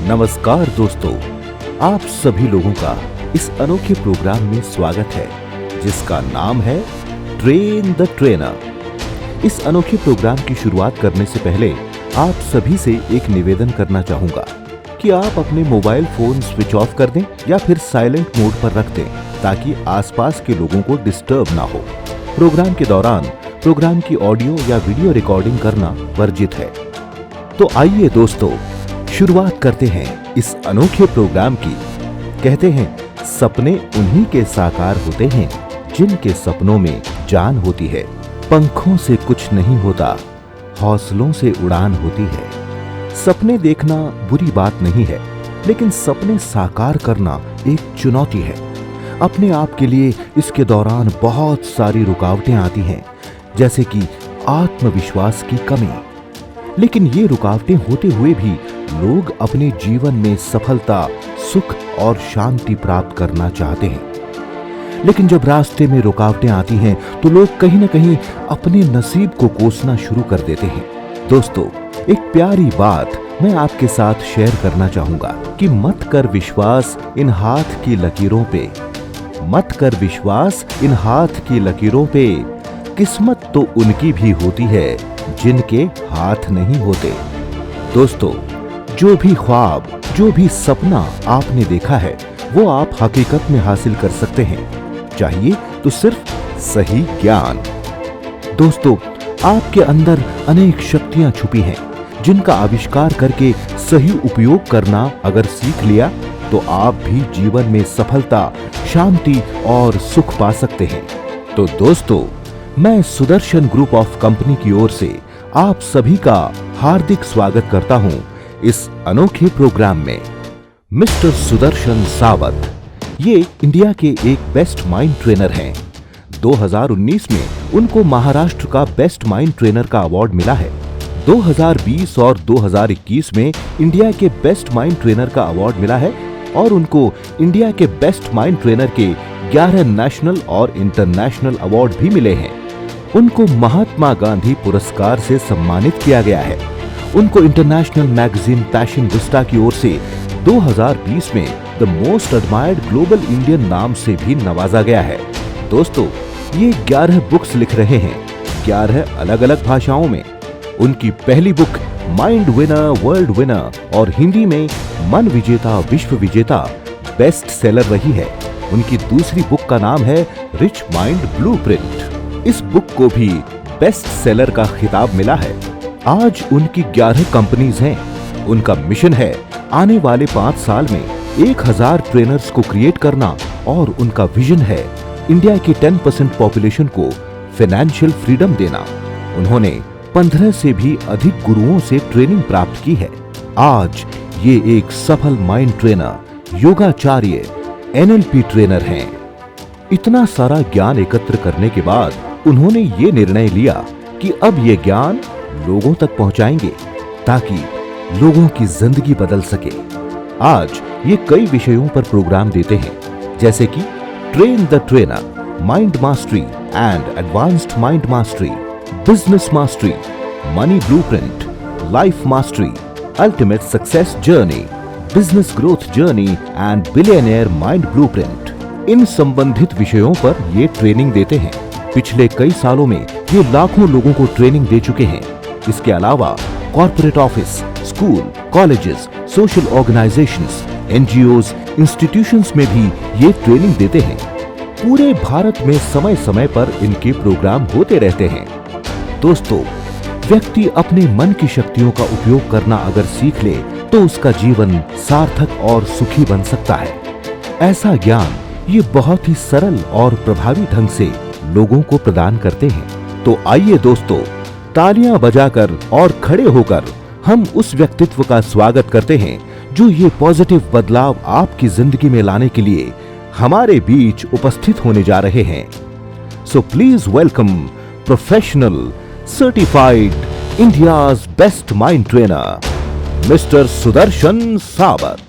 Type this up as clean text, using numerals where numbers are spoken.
नमस्कार दोस्तों, आप सभी लोगों का इस अनोखे प्रोग्राम में स्वागत है जिसका नाम है ट्रेन द ट्रेनर। इस अनोखे प्रोग्राम की शुरुआत करने से पहले आप सभी से एक निवेदन करना चाहूंगा कि आप अपने मोबाइल फोन स्विच ऑफ कर दें या फिर साइलेंट मोड पर रख दें ताकि आसपास के लोगों को डिस्टर्ब ना हो। प्रोग्राम के दौरान प्रोग्राम की ऑडियो या वीडियो रिकॉर्डिंग करना वर्जित है। तो आइए दोस्तों, शुरुआत करते हैं इस अनोखे प्रोग्राम की। कहते हैं सपने उन्हीं के साकार होते हैं जिनके सपनों में जान होती है। पंखों से कुछ नहीं होता, हौसलों से उड़ान होती है। सपने देखना बुरी बात नहीं है, लेकिन सपने साकार करना एक चुनौती है। अपने आप के लिए इसके दौरान बहुत सारी रुकावटें आती हैं, जैसे कि आत्मविश्वास की कमी। लेकिन ये रुकावटें होते हुए भी लोग अपने जीवन में सफलता, सुख और शांति प्राप्त करना चाहते हैं। लेकिन जब रास्ते में रुकावटें आती हैं तो लोग कहीं न कहीं अपने नसीब को कोसना शुरू कर देते हैं। दोस्तों, एक प्यारी बात मैं आपके साथ शेयर करना चाहूंगा कि मत कर विश्वास इन हाथ की लकीरों पे, मत कर विश्वास इन हाथ की लकीरों पे। किस्मत तो उनकी भी होती है जिनके हाथ नहीं होते। दोस्तों, जो भी ख्वाब, जो भी सपना आपने देखा है वो आप हकीकत में हासिल कर सकते हैं। चाहिए तो सिर्फ सही ज्ञान। दोस्तों, आपके अंदर अनेक शक्तियां छुपी हैं जिनका आविष्कार करके सही उपयोग करना अगर सीख लिया तो आप भी जीवन में सफलता, शांति और सुख पा सकते हैं। तो दोस्तों, मैं सुदर्शन ग्रुप ऑफ कंपनी की ओर से आप सभी का हार्दिक स्वागत करता हूं इस अनोखे प्रोग्राम में। मिस्टर सुदर्शन सावत ये इंडिया के एक बेस्ट माइंड ट्रेनर हैं। 2019 में उनको महाराष्ट्र का बेस्ट माइंड ट्रेनर का अवार्ड मिला है। 2020 और 2021 में इंडिया के बेस्ट माइंड ट्रेनर का अवार्ड मिला है और उनको इंडिया के बेस्ट माइंड ट्रेनर के 11 नेशनल और इंटरनेशनल अवार्ड भी मिले हैं। उनको महात्मा गांधी पुरस्कार से सम्मानित किया गया है। उनको इंटरनेशनल मैगजीन पैशन विस्टा की ओर से 2020 में the most admired global Indian नाम से भी नवाजा गया है। दोस्तों, ये 11 बुक्स लिख रहे हैं, 11 अलग अलग भाषाओं में। उनकी पहली book mind winner world winner और हिंदी में मन विजेता विश्व विजेता बेस्ट सेलर रही है। उनकी दूसरी बुक का नाम है रिच माइंड ब्लूप्रिंट। इस बुक को भी बेस्ट सेलर का खिताब मिला है। आज उनकी 11 कंपनीज हैं। उनका मिशन है आने वाले 5 साल में 1000 ट्रेनर्स को क्रिएट करना और उनका विजन है इंडिया की 10% पॉपुलेशन को फाइनेंशियल फ्रीडम देना। उन्होंने 15 से भी अधिक गुरुओं से ट्रेनिंग प्राप्त की है। आज ये एक सफल माइंड ट्रेनर, योगाचार्य, NLP ट्रेनर हैं। इतना सारा ज्ञान एकत्र करने के बाद उन्होंने ये निर्णय लिया कि अब ये ज्ञान लोगों तक पहुंचाएंगे ताकि लोगों की जिंदगी बदल सके। आज ये कई विषयों पर प्रोग्राम देते हैं, जैसे कि train the trainer, mind mastery and advanced mind mastery, business mastery, money blueprint, life mastery, ultimate success journey, business growth journey and billionaire mind blueprint. इन संबंधित विषयों पर ये ट्रेनिंग देते हैं। पिछले कई सालों में ये लाखों लोगों को ट्रेनिंग दे चुके हैं। इसके अलावा corporate office, school, colleges, social organisations, NGOs, institutions में भी ये ट्रेनिंग देते हैं। पूरे भारत में समय समय पर इनके प्रोग्राम होते रहते हैं। दोस्तों, व्यक्ति अपने मन की शक्तियों का उपयोग करना अगर सीख ले तो उसका जीवन सार्थक और सुखी बन सकता है। ऐसा ज्ञान ये बहुत ही सरल और प्रभावी ढंग से लोगों को प्रदान करते हैं। तो आइए दोस्तों, तालियां बजाकर और खड़े होकर हम उस व्यक्तित्व का स्वागत करते हैं जो ये पॉजिटिव बदलाव आपकी जिंदगी में लाने के लिए हमारे बीच उपस्थित होने जा रहे हैं। So please welcome professional, certified, India's best mind trainer, mister Sudarshan सावत।